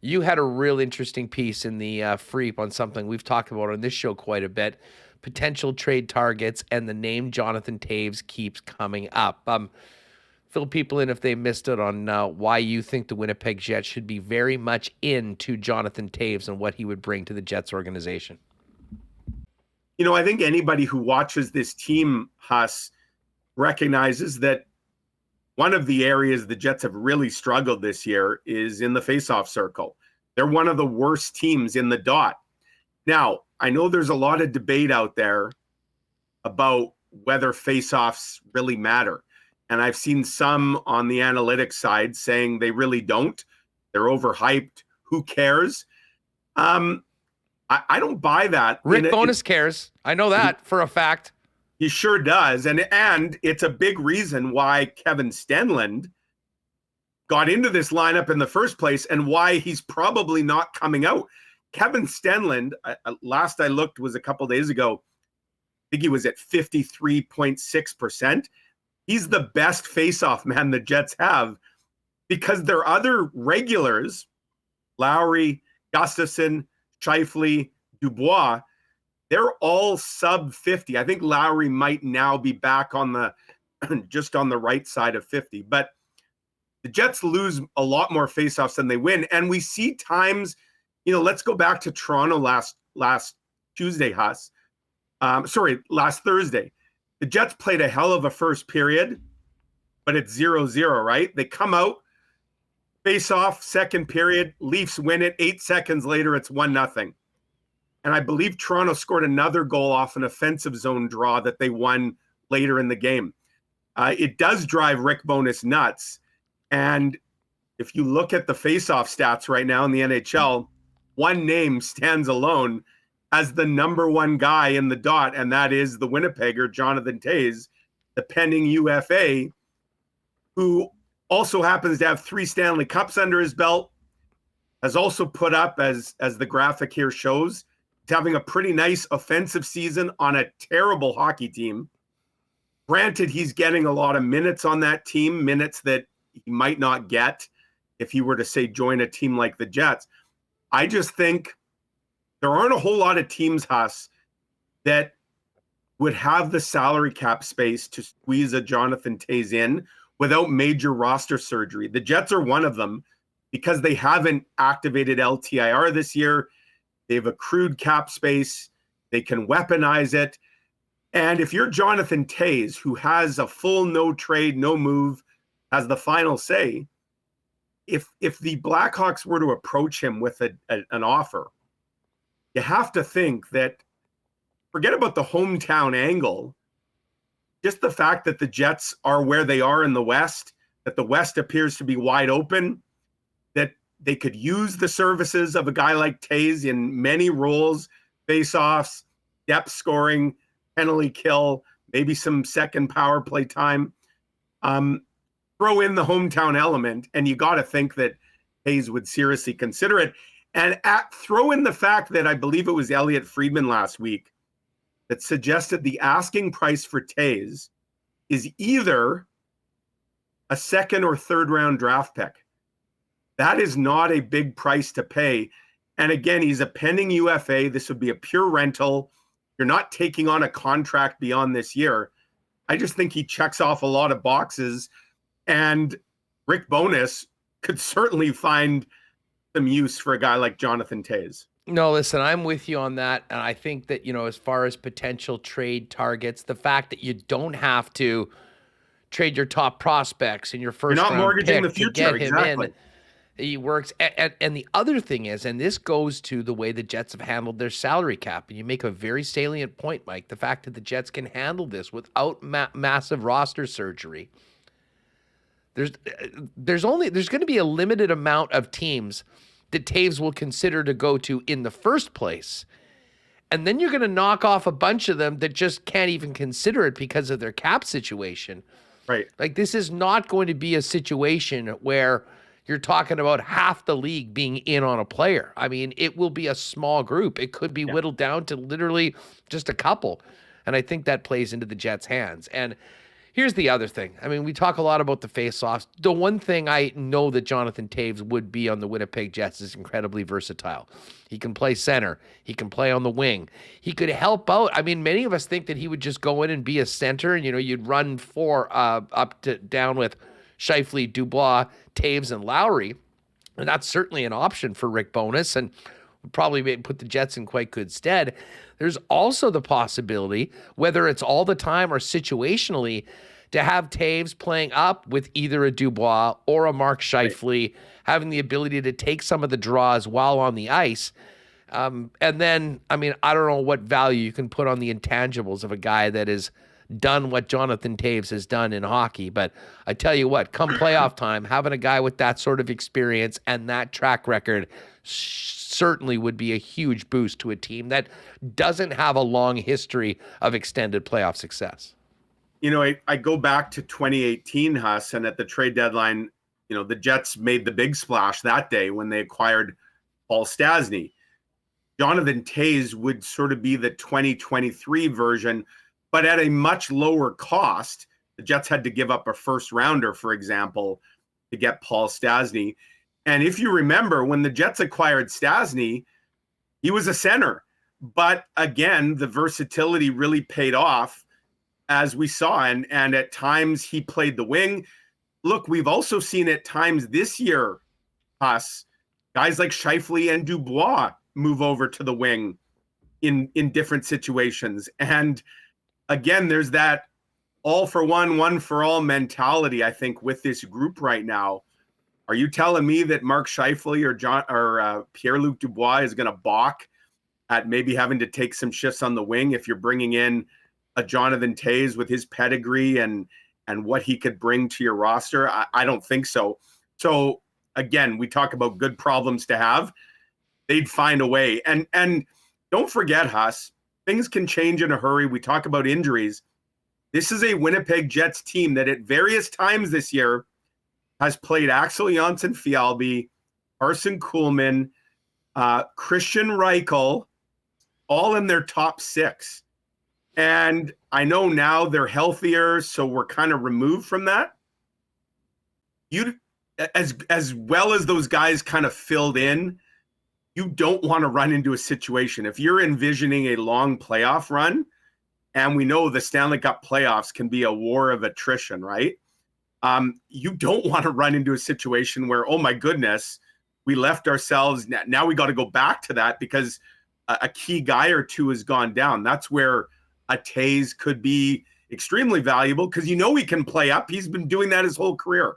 You had a real interesting piece in the Free on something we've talked about on this show quite a bit, potential trade targets, and the name Jonathan Toews keeps coming up. Fill people in if they missed it on why you think the Winnipeg Jets should be very much into Jonathan Toews and what he would bring to the Jets organization. I think anybody who watches this team, Huss, recognizes that one of the areas the Jets have really struggled this year is in the faceoff circle. They're one of the worst teams in the dot. Now, I know there's a lot of debate out there about whether faceoffs really matter. And I've seen some on the analytics side saying they really don't. They're overhyped. Who cares? I don't buy that. Rick Bowness cares. I know that for a fact. He sure does. And it's a big reason why Kevin Stenlund got into this lineup in the first place and why he's probably not coming out. Kevin Stenlund, last I looked was a couple days ago, I think he was at 53.6%. He's the best faceoff man the Jets have because their other regulars, Lowry, Gustafson, Scheifele, Dubois, they're all sub 50. I think Lowry might now be back on the just on the right side of 50. But the Jets lose a lot more faceoffs than they win. And we see times, let's go back to Toronto last Tuesday, Huss. Last Thursday. The Jets played a hell of a first period, but it's 0-0, right? They come out, face off, second period, Leafs win it. 8 seconds later, it's 1-0. And I believe Toronto scored another goal off an offensive zone draw that they won later in the game. It does drive Rick Bowness nuts. And if you look at the face-off stats right now in the NHL, one name stands alone as the number one guy in the dot, and that is the Winnipegger, Jonathan Toews, the pending UFA, who also happens to have 3 Stanley Cups under his belt, has also put up, as the graphic here shows, having a pretty nice offensive season on a terrible hockey team. Granted, he's getting a lot of minutes on that team, minutes that he might not get if he were to, say, join a team like the Jets. I just think there aren't a whole lot of teams, Huss, that would have the salary cap space to squeeze a Jonathan Toews in without major roster surgery. The Jets are one of them because they haven't activated LTIR this year. They've accrued cap space. They can weaponize it. And if you're Jonathan Toews, who has a full no trade, no move, has the final say, if the Blackhawks were to approach him with an offer, you have to think that, forget about the hometown angle, just the fact that the Jets are where they are in the West, that the West appears to be wide open, that they could use the services of a guy like Toews in many roles, face-offs, depth scoring, penalty kill, maybe some second power play time. Throw in the hometown element, and you got to think that Toews would seriously consider it. And throw in the fact that I believe it was Elliot Friedman last week that suggested the asking price for Toews is either a second or third round draft pick. That is not a big price to pay. And again, he's a pending UFA. This would be a pure rental. You're not taking on a contract beyond this year. I just think he checks off a lot of boxes. And Rick Bowness could certainly find some use for a guy like Jonathan Toews. No, listen, I'm with you on that. And I think that, as far as potential trade targets, the fact that you don't have to trade your top prospects in your first round pick. You're not mortgaging the future, exactly. He works. And the other thing is, and this goes to the way the Jets have handled their salary cap. And you make a very salient point, Mike, the fact that the Jets can handle this without massive roster surgery. There's going to be a limited amount of teams that Toews will consider to go to in the first place. And then you're going to knock off a bunch of them that just can't even consider it because of their cap situation. Right. Like, this is not going to be a situation where you're talking about half the league being in on a player. I mean, it will be a small group. It could be whittled down to literally just a couple. And I think that plays into the Jets' hands. And, Here's the other thing. I mean, we talk a lot about the faceoffs. The one thing I know that Jonathan Toews would be on the Winnipeg Jets is incredibly versatile. He can play center. He can play on the wing. He could help out. I mean, many of us think that he would just go in and be a center, and you'd run down with Scheifele, Dubois, Taves, and Lowry. And that's certainly an option for Rick Bowness, and would probably put the Jets in quite good stead. There's also the possibility, whether it's all the time or situationally, to have Taves playing up with either a Dubois or a Mark Scheifele, having the ability to take some of the draws while on the ice. And then, I mean, I don't know what value you can put on the intangibles of a guy that has done what Jonathan Toews has done in hockey. But I tell you what, come playoff time, having a guy with that sort of experience and that track record certainly would be a huge boost to a team that doesn't have a long history of extended playoff success. I go back to 2018, Huss, and at the trade deadline, the Jets made the big splash that day when they acquired Paul Stastny. Jonathan Toews would sort of be the 2023 version, but at a much lower cost. The Jets had to give up a first rounder, for example, to get Paul Stastny. And if you remember, when the Jets acquired Stastny, he was a center. But again, the versatility really paid off, as we saw. And at times he played the wing. Look, we've also seen at times this year, guys like Scheifele and Dubois move over to the wing in different situations. And again, there's that all for one for all mentality, I think, with this group right now. Are you telling me that Mark Scheifele or Pierre-Luc Dubois is going to balk at maybe having to take some shifts on the wing if you're bringing in a Jonathan Toews with his pedigree and what he could bring to your roster? I don't think so. So again, we talk about good problems to have. They'd find a way. And don't forget, Huss, things can change in a hurry. We talk about injuries. This is a Winnipeg Jets team that at various times this year has played Axel Jonsson-Fjällby, Carson Kuhlman, Christian Reichel, all in their top six. And I know now they're healthier, so we're kind of removed from that. As well as those guys kind of filled in, you don't want to run into a situation. If you're envisioning a long playoff run, and we know the Stanley Cup playoffs can be a war of attrition, right? You don't want to run into a situation where, oh my goodness, we left ourselves. Now we got to go back to that because a key guy or two has gone down. That's where a Toews could be extremely valuable because he can play up. He's been doing that his whole career.